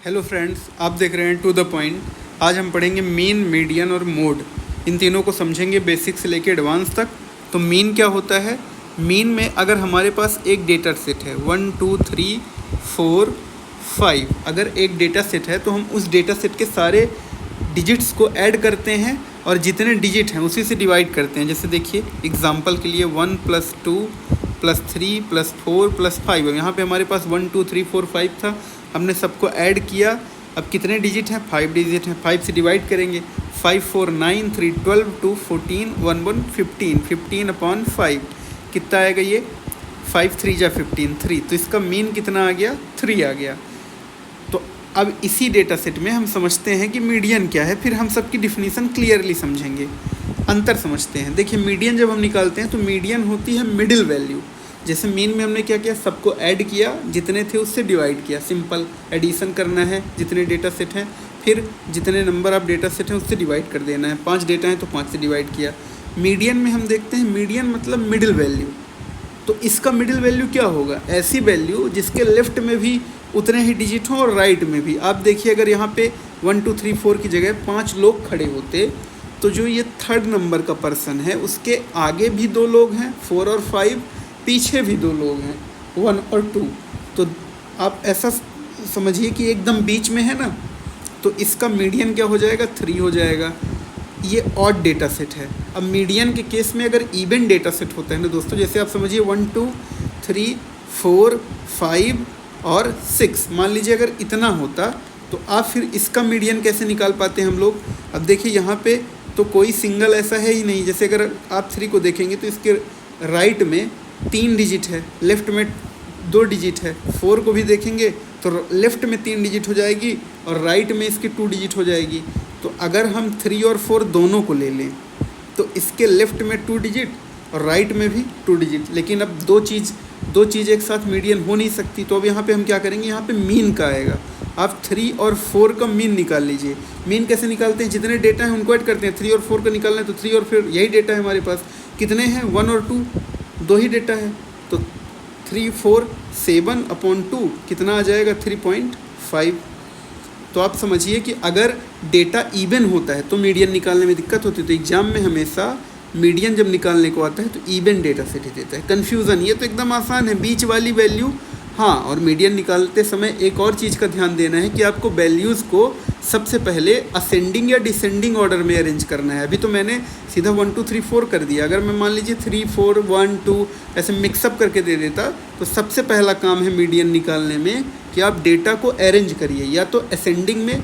Hello friends, आप देख रहे हैं टू द पॉइंट। आज हम पढ़ेंगे मीन, मीडियन और मोड। इन तीनों को समझेंगे बेसिक से लेकर एडवांस तक। तो मीन क्या होता है? मीन में अगर हमारे पास एक डेटा सेट है 1 2 3 4 5, अगर एक डेटा सेट है तो हम उस डेटा सेट के सारे डिजिट्स को ऐड करते हैं और जितने डिजिट हैं उसी से डिवाइड करते हैं। जैसे देखिए एग्जांपल के लिए 1 + 2 + 3 + 4 + 5। यहाँ पे हमारे पास 1 2 3 4 5 था, हमने सबको ऐड किया। अब कितने डिजिट हैं? 5 डिजिट हैं। 5 से डिवाइड करेंगे। 5 4 9 3 12 2 14 1 1 15 15/5 कितना आएगा ये? 5 3 जा 15 3। तो इसका मीन कितना आ गया? 3 आ गया। तो अब इसी डेटा सेट में हम समझते हैं कि मीडियन क्या है, फिर हम सबकी डिफिनीसन क्लियरली समझेंगे, अंतर समझते हैं। देखिए मीडियन जब हम निकालते हैं तो मीडियन होती है मिडिल वैल्यू। जैसे मीन में हमने क्या किया, सबको ऐड किया, जितने थे उससे डिवाइड किया। सिंपल एडिशन करना है जितने डेटा सेट हैं, फिर जितने नंबर ऑफ डेटा सेट हैं उससे डिवाइड कर देना है। 5 डेटा हैं तो 5 से डिवाइड किया। मीडियन में हम देखते हैं, मीडियन मतलब मिडिल वैल्यू। तो इसका मिडिल वैल्यू क्या होगा? ऐसी वैल्यू जिसके लेफ्ट में भी उतने ही डिजिट हों और राइट में भी। आप देखिए अगर यहाँ पे 1 2 3 4 की जगह 5 लोग खड़े होते तो जो ये थर्ड नंबर का पर्सन है उसके आगे भी 2 लोग हैं 4 और 5, पीछे भी 2 लोग हैं 1 और 2। तो आप ऐसा समझिए कि एकदम बीच में है ना, तो इसका मीडियन क्या हो जाएगा? 3 हो जाएगा। ये ऑड डेटा सेट है। अब मीडियन के केस में अगर इवन डेटा सेट होता है ना दोस्तों, जैसे आप समझिए 1 2 3 4 5 और 6, मान लीजिए अगर इतना होता तो आप फिर इसका मीडियन कैसे निकाल पाते हैं हम लोग? अब देखिए यहाँ पे तो कोई सिंगल ऐसा है ही नहीं। जैसे अगर आप 3 को देखेंगे तो इसके राइट में 3 डिजिट है, लेफ़्ट में 2 डिजिट है। 4 को भी देखेंगे तो लेफ़्ट में 3 डिजिट हो जाएगी और राइट में इसकी 2 डिजिट हो जाएगी। तो अगर हम 3 और 4 दोनों को ले लें तो इसके लेफ़्ट में 2 डिजिट और राइट में भी 2 डिजिट। लेकिन अब दो चीज़ एक साथ मीडियन हो नहीं सकती। तो अब यहाँ पे हम क्या करेंगे? यहाँ पे मीन का आएगा। आप 3 और 4 का मीन निकाल लीजिए। मीन कैसे निकालते हैं? जितने डेटा हैं उनको ऐड करते हैं। 3 और 4 का निकालना है तो 3 और फिर यही डेटा है हमारे पास। कितने हैं? 1 और 2, 2 ही डेटा है। तो 3 4 7/2 कितना आ जाएगा? 3.5। तो आप समझिए कि अगर डेटा इवन होता है तो मीडियन निकालने में दिक्कत होती है। तो एग्जाम में हमेशा मीडियन जब निकालने को आता है तो इवन डेटा सेट ही देता है। कन्फ्यूज़न, ये तो एकदम आसान है, बीच वाली वैल्यू। हाँ, और मीडियन निकालते समय एक और चीज़ का ध्यान देना है कि आपको वैल्यूज़ को सबसे पहले असेंडिंग या डिसेंडिंग ऑर्डर में अरेंज करना है। अभी तो मैंने सीधा 1 2 3 4 कर दिया। अगर मैं मान लीजिए 3 4 1 2 ऐसे मिक्सअप करके दे देता तो सबसे पहला काम है मीडियन निकालने में कि आप डेटा को अरेंज करिए, या तो असेंडिंग में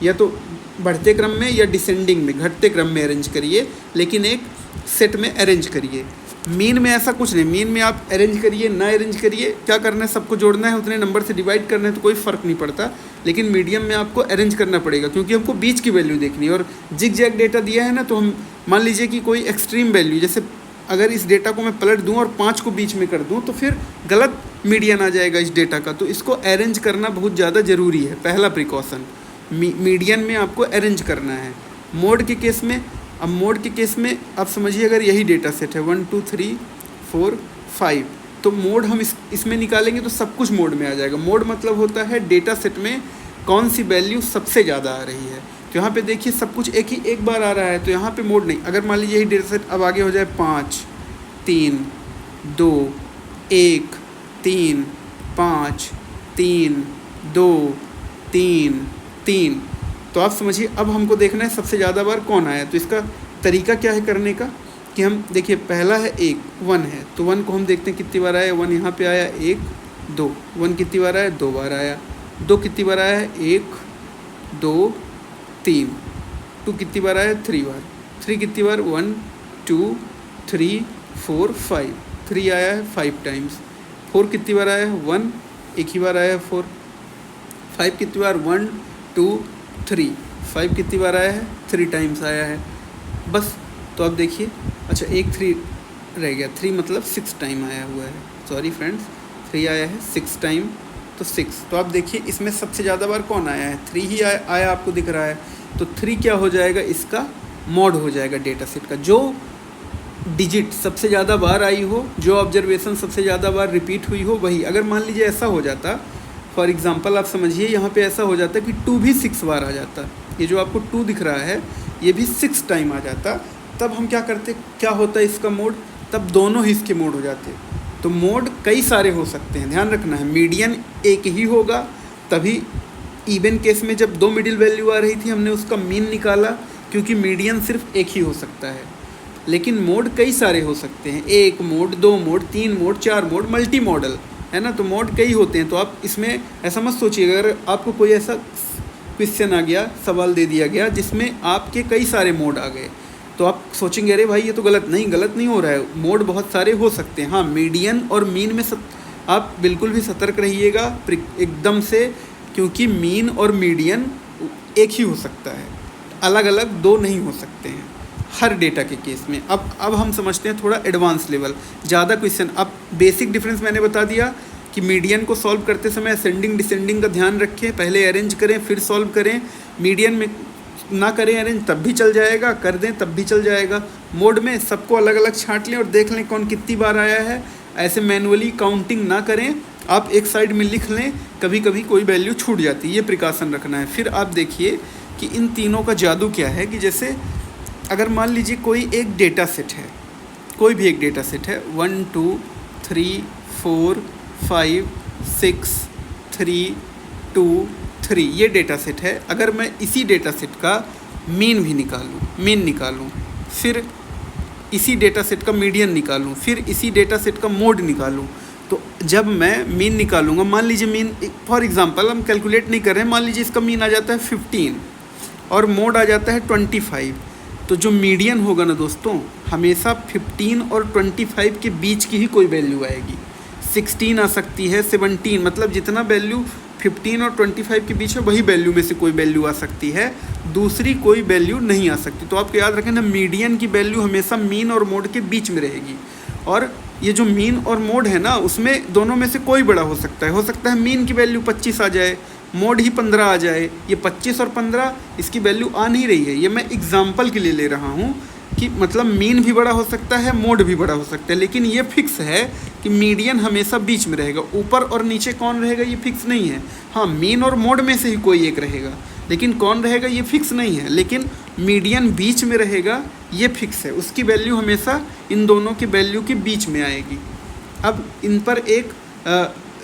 या तो बढ़ते क्रम में या डिसेंडिंग में, घटते क्रम में अरेंज करिए, लेकिन एक सेट में अरेंज करिए। मीन में ऐसा कुछ नहीं। मीन में आप अरेंज करिए ना अरेंज करिए, क्या करना है? सबको जोड़ना है, उतने नंबर से डिवाइड करना है, तो कोई फ़र्क नहीं पड़ता। लेकिन मीडियम में आपको अरेंज करना पड़ेगा क्योंकि हमको बीच की वैल्यू देखनी है। और जिग जैग डेटा दिया है ना, तो हम मान लीजिए कि कोई एक्सट्रीम वैल्यू, जैसे अगर इस डेटा को मैं पलट दूँ और 5 को बीच में कर दूँ तो फिर गलत मीडियन आ जाएगा इस डेटा का। तो इसको अरेंज करना बहुत ज़्यादा ज़रूरी है, पहला प्रिकॉशन। मीडियन में आपको अरेंज करना है। मोड के केस में, अब मोड के केस में आप समझिए अगर यही डेटा सेट है 1 2 3 4 5, तो मोड हम इसमें निकालेंगे तो सब कुछ मोड में आ जाएगा। मोड मतलब होता है डेटा सेट में कौन सी वैल्यू सबसे ज़्यादा आ रही है। तो यहाँ पे देखिए सब कुछ एक बार आ रहा है, तो यहाँ पे मोड नहीं। अगर मान लीजिए यही डेटा सेट अब आगे हो जाए 5 3 2 1 3 5 3 2 3 3, तो आप समझिए अब हमको देखना है सबसे ज़्यादा बार कौन आया। तो इसका तरीका क्या है करने का कि हम देखिए पहला है 1 है, तो 1 को हम देखते हैं कितनी बार आया। 1 यहाँ पे आया 1 2, 1 कितनी बार आया? 2 बार आया। 2 कितनी बार आया है? 1 2 3। 2 कितनी बार आया? 3 बार। 3 कितनी बार? 1 2 3 4 5, 3 आया है 5 टाइम्स। 4 कितनी बार आया है? 1, एक ही बार आया है 4। 5 कितनी बार? 1 2 3, 5 कितनी बार आया है? 3 टाइम्स आया है बस। तो अब देखिए, अच्छा एक 3 रह गया, 3 मतलब 6 टाइम आया हुआ है। सॉरी फ्रेंड्स, 3 आया है 6 टाइम, तो 6। तो आप देखिए इसमें सबसे ज़्यादा बार कौन आया है? 3 ही आया आपको दिख रहा है। तो 3 क्या हो जाएगा? इसका मॉड हो जाएगा डेटा सेट का। जो डिजिट सबसे ज़्यादा बार आई हो, जो ऑब्जर्वेशन सबसे ज़्यादा बार रिपीट हुई हो, वही। अगर मान लीजिए ऐसा हो जाता फॉर एग्ज़ाम्पल आप समझिए यहाँ पे ऐसा हो जाता है कि 2 भी 6 बार आ जाता, ये जो आपको 2 दिख रहा है ये भी 6 टाइम आ जाता, तब हम क्या करते, क्या होता है इसका मोड, तब दोनों ही इसके मोड हो जाते। तो मोड कई सारे हो सकते हैं, ध्यान रखना है। मीडियन एक ही होगा, तभी इवन केस में जब 2 मिडिल वैल्यू आ रही थी हमने उसका मीन निकाला, क्योंकि मीडियन सिर्फ एक ही हो सकता है। लेकिन मोड कई सारे हो सकते हैं, 1 mode, 2 mode, 3 mode, 4 mode, multi modal है ना, तो मोड कई होते हैं। तो आप इसमें ऐसा मत सोचिएगा, अगर आपको कोई ऐसा क्वेश्चन आ गया, सवाल दे दिया गया जिसमें आपके कई सारे मोड आ गए, तो आप सोचेंगे अरे भाई ये तो गलत नहीं हो रहा है, मोड बहुत सारे हो सकते हैं। हाँ, मीडियन और मीन में आप बिल्कुल भी सतर्क रहिएगा एकदम से, क्योंकि मीन और मीडियन एक ही हो सकता है, अलग अलग दो नहीं हो सकते हैं हर डेटा के केस में। अब हम समझते हैं थोड़ा एडवांस लेवल, ज़्यादा क्वेश्चन। अब बेसिक डिफरेंस मैंने बता दिया कि मीडियन को सॉल्व करते समय असेंडिंग डिसेंडिंग का ध्यान रखें, पहले अरेंज करें फिर सॉल्व करें। मीडियन में ना करें अरेंज तब भी चल जाएगा, कर दें तब भी चल जाएगा। मोड में सबको अलग अलग छांट लें और देख लें कौन कितनी बार आया है, ऐसे मैनुअली काउंटिंग ना करें, आप एक साइड में लिख लें, कभी कभी कोई वैल्यू छूट जाती है, ये प्रिकॉशन रखना है। फिर आप देखिए कि इन तीनों का जादू क्या है, कि जैसे अगर मान लीजिए कोई एक डेटा सेट है, कोई भी एक डेटा सेट है 1 2 3 4 5 6 3 2 3, ये डेटा सेट है। अगर मैं इसी डेटा सेट का मीन भी निकालूं, फिर इसी डेटा सेट का मीडियन निकालूं, फिर इसी डेटा सेट का मोड निकालूं, तो जब मैं मीन निकालूंगा, मान लीजिए मीन, फॉर एग्जांपल हम कैलकुलेट नहीं कर रहे हैं, मान लीजिए इसका मीन आ जाता है 15 और मोड आ जाता है 25, तो जो मीडियन होगा ना दोस्तों, हमेशा 15 और 25 के बीच की ही कोई वैल्यू आएगी। 16 आ सकती है, 17, मतलब जितना वैल्यू 15 और 25 के बीच है वही वैल्यू में से कोई वैल्यू आ सकती है, दूसरी कोई वैल्यू नहीं आ सकती। तो आपको याद रखें ना, मीडियन की वैल्यू हमेशा मीन और मोड के बीच में रहेगी। और ये जो मीन और मोड है ना, उसमें दोनों में से कोई बड़ा हो सकता है मीन की वैल्यू 25 आ जाए, मोड ही 15 आ जाए। ये 25 और 15 इसकी वैल्यू आ नहीं रही है, ये मैं एग्जाम्पल के लिए ले रहा हूँ कि मतलब मीन भी बड़ा हो सकता है, मोड भी बड़ा हो सकता है, लेकिन ये फिक्स है कि मीडियन हमेशा बीच में रहेगा। ऊपर और नीचे कौन रहेगा ये फिक्स नहीं है। हाँ, मीन और मोड में से ही कोई एक रहेगा, लेकिन कौन रहेगा ये फिक्स नहीं है। लेकिन मीडियन बीच में रहेगा ये फिक्स है, उसकी वैल्यू हमेशा इन दोनों की वैल्यू के बीच में आएगी। अब इन पर एक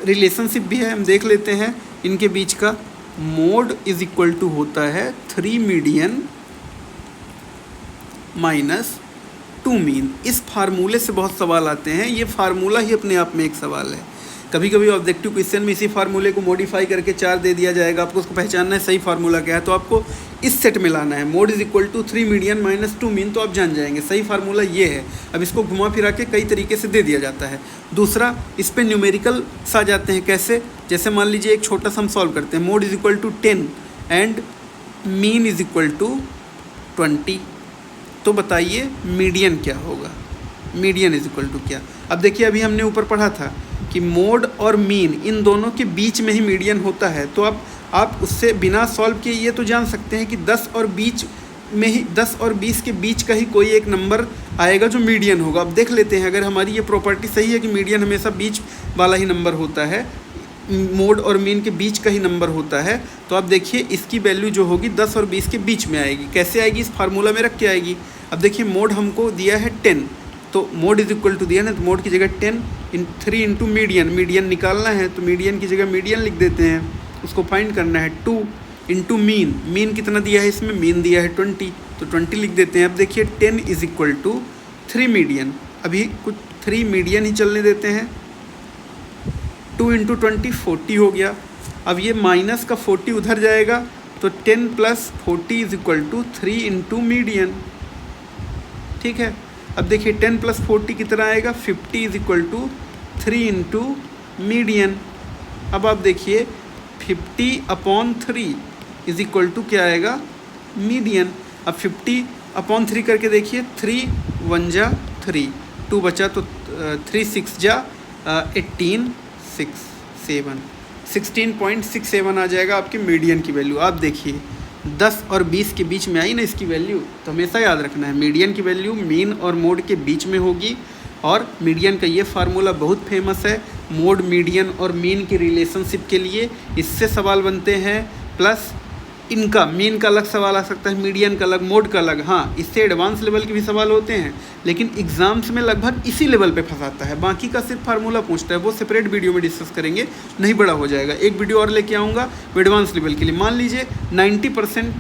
रिलेशनशिप भी है, हम देख लेते हैं इनके बीच का। मोड इज इक्वल टू होता है 3 मीडियन माइनस 2 मीन। इस फार्मूले से बहुत सवाल आते हैं, ये फार्मूला ही अपने आप में एक सवाल है। कभी कभी ऑब्जेक्टिव क्वेश्चन में इसी फार्मूले को मॉडिफाई करके 4 दे दिया जाएगा, आपको उसको पहचानना है सही फार्मूला क्या है, तो आपको इस सेट में लाना है। Mode is equal to 3 median minus 2 mean, तो आप जान जाएंगे सही फार्मूला ये है। अब इसको घुमा फिरा के कई तरीके से दे दिया जाता है। दूसरा, इस पर न्यूमेरिकल आ जाते हैं, कैसे, जैसे मान लीजिए एक छोटा सा हम सॉल्व करते हैं, mode is equal to 10 and mean is equal to 20, तो बताइए मीडियन क्या होगा, मीडियन इज इक्वल टू क्या। अब देखिए अभी हमने ऊपर पढ़ा था कि मोड और मीन इन दोनों के बीच में ही मीडियन होता है, तो अब आप उससे बिना सॉल्व किए ये तो जान सकते हैं कि 10 और 20 के बीच का ही कोई एक नंबर आएगा जो मीडियन होगा। अब देख लेते हैं, अगर हमारी ये प्रॉपर्टी सही है कि मीडियन हमेशा बीच वाला ही नंबर होता है, मोड और मीन के बीच का ही नंबर होता है, तो आप देखिए इसकी वैल्यू जो होगी 10 और 20 के बीच में आएगी। कैसे आएगी, इस फार्मूला में रख के आएगी। अब देखिए मोड हमको दिया है 10, तो मोड इज इक्वल टू दिया ना, तो मोड की जगह 10 3 इंटू मीडियन निकालना है, तो मीडियन की जगह मीडियन लिख देते हैं, उसको फाइंड करना है। 2 इंटू मीन कितना दिया है इसमें, मीन दिया है 20, तो 20 लिख देते हैं। अब देखिए 10 इज इक्वल टू 3 मीडियन, अभी कुछ 3 मीडियन ही चलने देते हैं। 2 इंटू 20 40 हो गया। अब ये माइनस का 40 उधर जाएगा, तो 10 plus 40 is equal to 3 into median, ठीक है। अब देखिए 10 प्लस 40 कितना आएगा, 50 is equal to 3 into median. अब आप देखिए 50/3 इज इक्वल टू क्या आएगा, मीडियन। अब 50/3 करके देखिए, 3 1 जा 3, 2 बचा तो 3 6 जा 18 6 7 16.67 आ जाएगा आपकी मीडियन की वैल्यू। आप देखिए 10 और 20 के बीच में आई ना इसकी वैल्यू, तो हमेशा याद रखना है मीडियन की वैल्यू मीन और मोड के बीच में होगी। और मीडियन का ये फार्मूला बहुत फेमस है, मोड, मीडियन और मीन की रिलेशनशिप के लिए इससे सवाल बनते हैं, प्लस इनका मीन का अलग सवाल आ सकता है, मीडियन का अलग, मोड का अलग। हाँ, इससे एडवांस लेवल के भी सवाल होते हैं, लेकिन एग्जाम्स में लगभग इसी लेवल पे फंसाता है। बाकी का सिर्फ फार्मूला पूछता है, वो सेपरेट वीडियो में डिस्कस करेंगे, नहीं बड़ा हो जाएगा। एक वीडियो और लेके आऊँगा एडवांस लेवल के लिए। मान लीजिए 90%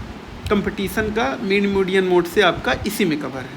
कंपटीशन का मीन, मीडियन, मोड से आपका इसी में कवर है।